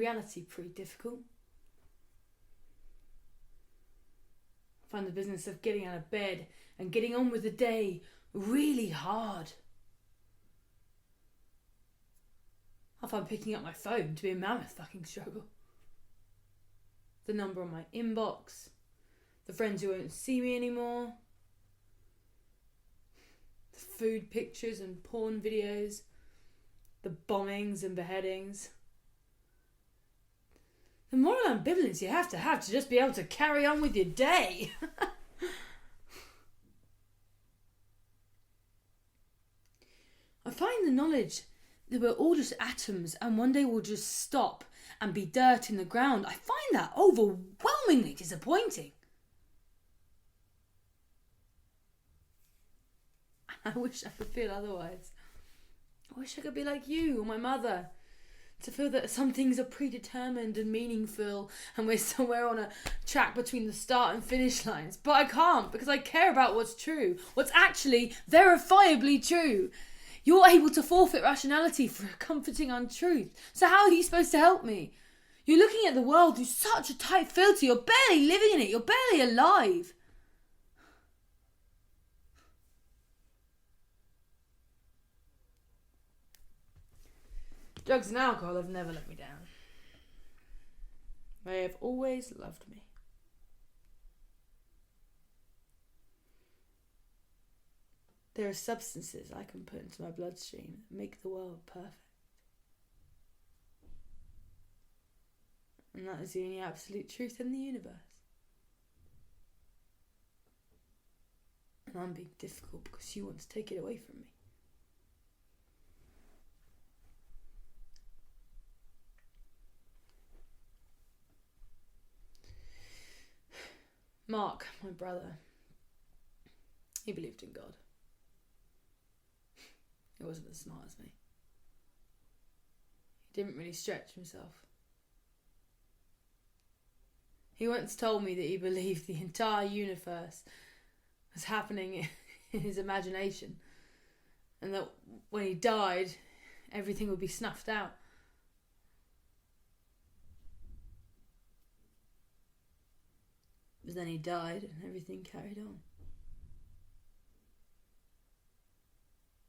reality pretty difficult. I find the business of getting out of bed and getting on with the day really hard. I find picking up my phone to be a mammoth fucking struggle. The number on my inbox, the friends who won't see me anymore, the food pictures and porn videos, the bombings and beheadings. The moral ambivalence you have to just be able to carry on with your day. I find the knowledge that we're all just atoms and one day we'll just stop and be dirt in the ground, I find that overwhelmingly disappointing. I wish I could feel otherwise. I wish I could be like you or my mother, to feel that some things are predetermined and meaningful and we're somewhere on a track between the start and finish lines. But I can't, because I care about what's true, what's actually verifiably true. You're able to forfeit rationality for a comforting untruth. So how are you supposed to help me? You're looking at the world through such a tight filter. You're barely living in it. You're barely alive. Drugs and alcohol have never let me down. They have always loved me. There are substances I can put into my bloodstream that make the world perfect. And that is the only absolute truth in the universe. And I'm being difficult because you want to take it away from me. Mark, my brother, he believed in God. He wasn't as smart as me. He didn't really stretch himself. He once told me that he believed the entire universe was happening in his imagination, and that when he died, everything would be snuffed out. But then he died and everything carried on.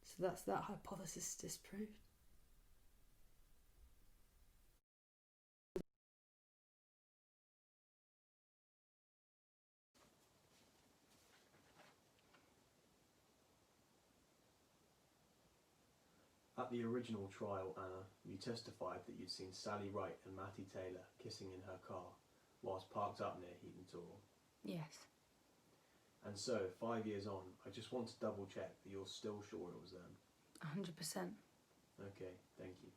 So that's that hypothesis disproved. At the original trial, Anna, you testified that you'd seen Sally Wright and Matty Taylor kissing in her car whilst parked up near Heaton Tor. Yes. And so, 5 years on, I just want to double check that you're still sure it was them. 100%. Okay, thank you.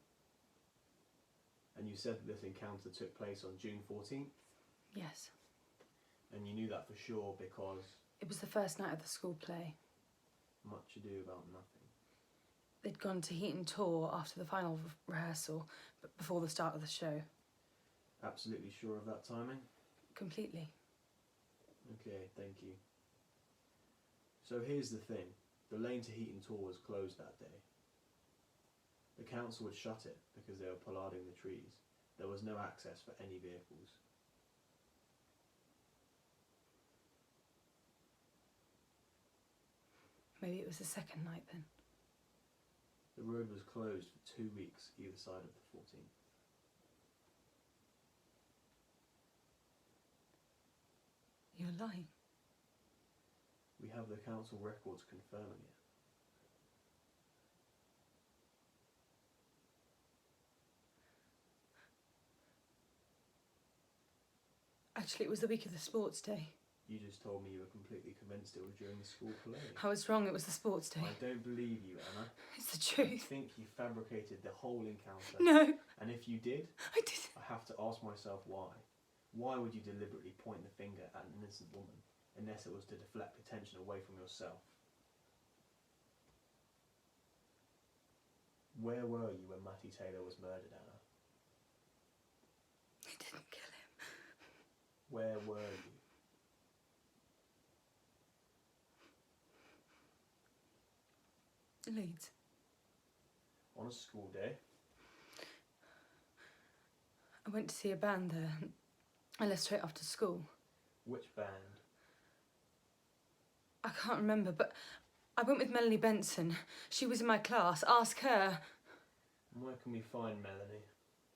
And you said that this encounter took place on June 14th? Yes. And you knew that for sure because... It was the first night of the school play. Much ado about nothing. They'd gone to Heaton Tor after the final rehearsal, but before the start of the show. Absolutely sure of that timing? Completely. Okay, thank you. So here's the thing. The lane to Heaton Tor was closed that day. The council had shut it because they were pollarding the trees. There was no access for any vehicles. Maybe it was the second night then. The road was closed for 2 weeks either side of the 14th. You're lying. We have the council records confirming it. Actually, it was the week of the sports day. You just told me you were completely convinced it was during the school play. I was wrong, it was the sports day. I don't believe you, Anna. It's the I truth. think you fabricated the whole encounter. No. And if you did, I didn't. I have to ask myself why. Why would you deliberately point the finger at an innocent woman, unless it was to deflect attention away from yourself? Where were you when Matty Taylor was murdered, Anna? I didn't kill him. Where were you? Leeds. On a school day? I went to see a band there. I left straight after school. Which band? I can't remember, but I went with Melanie Benson. She was in my class. Ask her. And where can we find Melanie?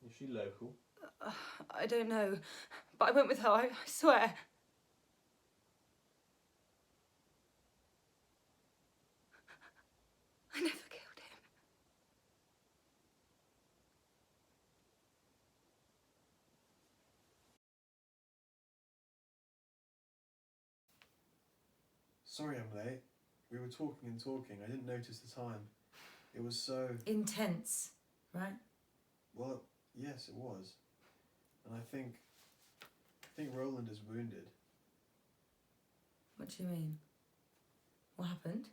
Is she local? I don't know, but I went with her, I swear. I never killed him. Sorry I'm late. We were talking and talking. I didn't notice the time. It was so... Intense, right? Well, yes, it was. And I think Roland is wounded. What do you mean? What happened?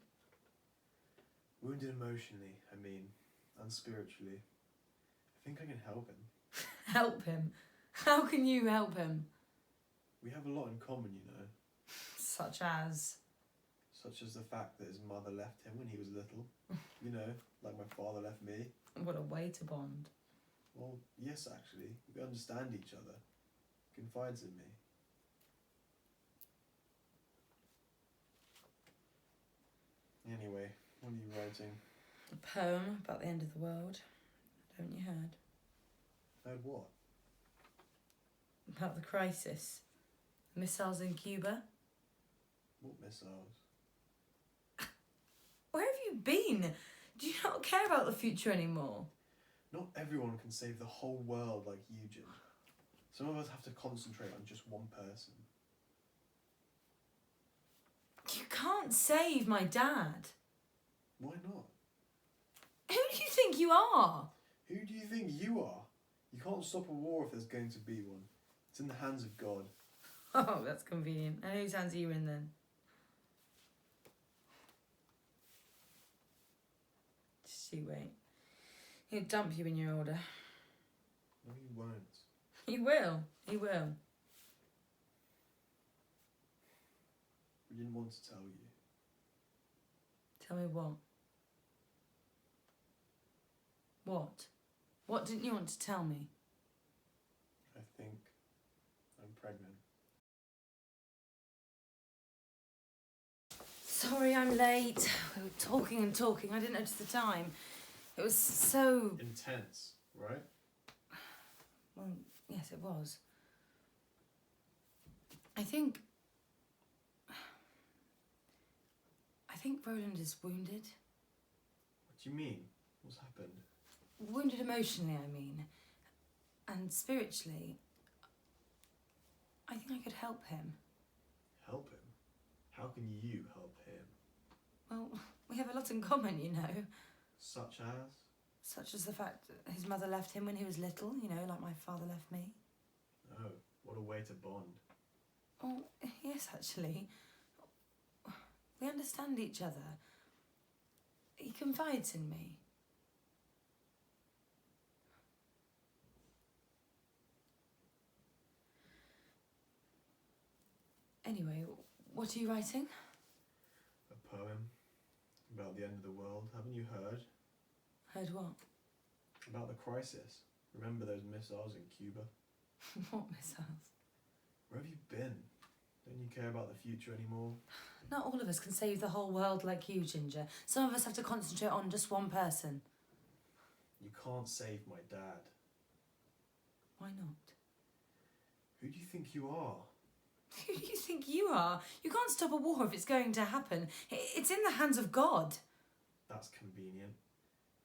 Wounded emotionally, I mean, and spiritually. I think I can help him. Help him? How can you help him? We have a lot in common, you know. Such as? Such as the fact that his mother left him when he was little. You know, like my father left me. What a way to bond. Well, yes, actually. We understand each other. He confides in me. Anyway, what are you writing? A poem about the end of the world. Haven't you heard? Heard what? About the crisis. Missiles in Cuba. What missiles? Where have you been? Do you not care about the future anymore? Not everyone can save the whole world like you, Ginger. Some of us have to concentrate on just one person. You can't save my dad. Why not? Who do you think you are? Who do you think you are? You can't stop a war if there's going to be one. It's in the hands of God. Oh, that's convenient. And whose hands are you in then? Just you wait. He'll dump you in your order. No, you won't. He will. He will. We didn't want to tell you. Tell me what? What? What didn't you want to tell me? I think I'm pregnant. Sorry, I'm late. We were talking and talking. I didn't notice the time. It was so... Intense, right? Well, yes, it was. I think Roland is wounded. What do you mean? What's happened? Wounded emotionally, I mean. And spiritually. I think I could help him. Help him? How can you help him? Well, we have a lot in common, you know. Such as? Such as the fact that his mother left him when he was little, you know, like my father left me. Oh, what a way to bond. Oh, yes, actually. We understand each other. He confides in me. Anyway, what are you writing? A poem about the end of the world. Haven't you heard? Heard what? About the crisis. Remember those missiles in Cuba? What missiles? Where have you been? Don't you care about the future anymore? Not all of us can save the whole world like you, Ginger. Some of us have to concentrate on just one person. You can't save my dad. Why not? Who do you think you are? Who do you think you are? You can't stop a war if it's going to happen. It's in the hands of God. That's convenient.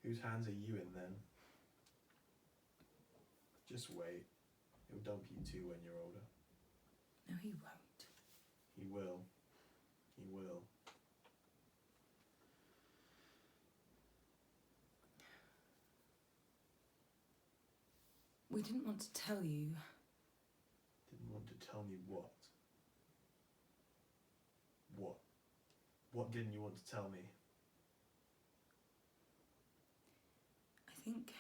Whose hands are you in then? Just wait. He'll dump you too when you're older. No, he won't. He will. He will. We didn't want to tell you. Didn't want to tell me what? What? What didn't you want to tell me? I think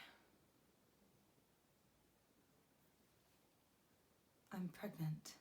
I'm pregnant.